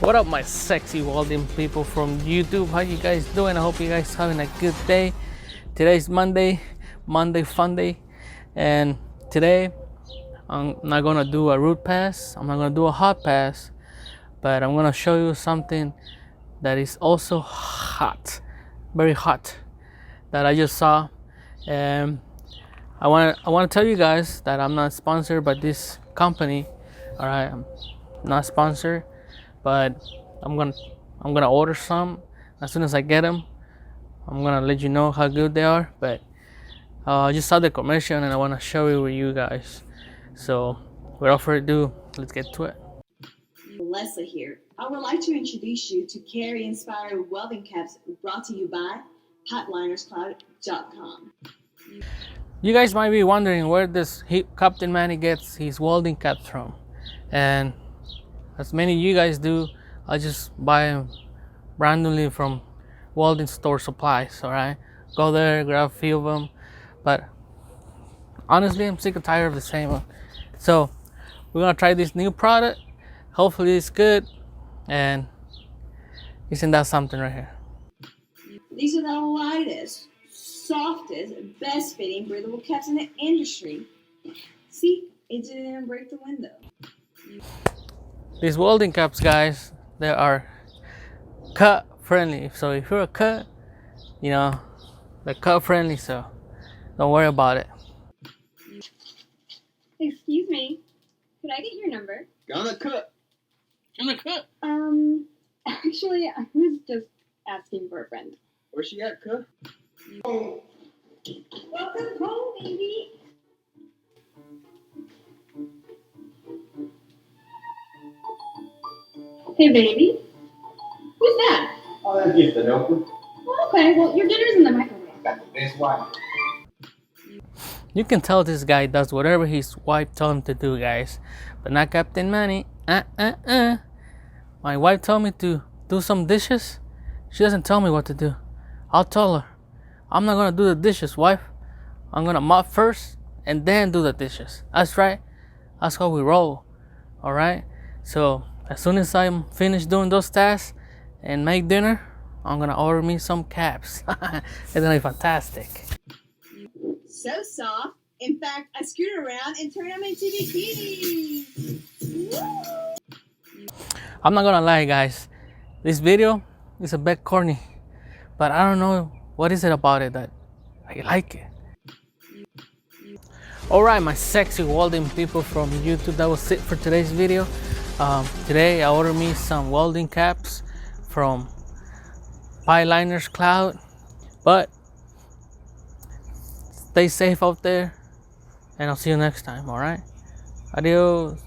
What up, my sexy welding people from YouTube? How you guys doing? I hope you guys having a good day. Today's Monday fun day, and today I'm not gonna do a root pass, I'm not gonna do a hot pass, but I'm gonna show you something that is also hot, very hot, that I just saw. And I want to tell you guys that I'm not sponsored by this company. All right, I'm not sponsored, but I'm gonna order some. As soon as I get them, I'm gonna let you know how good they are. But I just saw the commercial and I want to show it with you guys. So without further ado, let's get to it. Leslie here. I would like to introduce you to Carry Inspired Welding Caps, brought to you by PipelinersCloud.com. You guys might be wondering where this Captain Manny gets his welding caps from, and as many of you guys do, I just buy them randomly from welding store supplies. All right, go there, grab a few of them, but honestly, I'm sick and tired of the same one. So we're gonna try this new product. Hopefully it's good, and isn't that something right here? These are the lightest, softest, best fitting breathable caps in the industry. See, it didn't even break the window. These welding caps, guys, they are cut friendly. So if you're a cut, you know, they're cut friendly, so don't worry about it. Excuse me, could I get your number? Gonna cut. Actually, I was just asking for a friend. Where she at, cut? Welcome home, baby. Hey, baby. Who's that? Oh, that's just an open. Oh, okay, well, your dinner's in the microwave. Got the best wife. You can tell this guy does whatever his wife told him to do, guys, but not Captain Manny. My wife told me to do some dishes. She doesn't tell me what to do. I'll tell her, I'm not gonna do the dishes, wife. I'm gonna mop first and then do the dishes. That's right. That's how we roll. All right. So as soon as I'm finished doing those tasks and make dinner, I'm gonna order me some caps. It's gonna be fantastic. So soft. In fact, I scoot around and turn them into bikinis. I'm not gonna lie, guys. This video is a bit corny, but I don't know what is it about it that I like it. Alright, my sexy welding people from YouTube, that was it for today's video. Today I ordered me some welding caps from Pipeliners Cloud, but stay safe out there, and I'll see you next time. Alright, adios.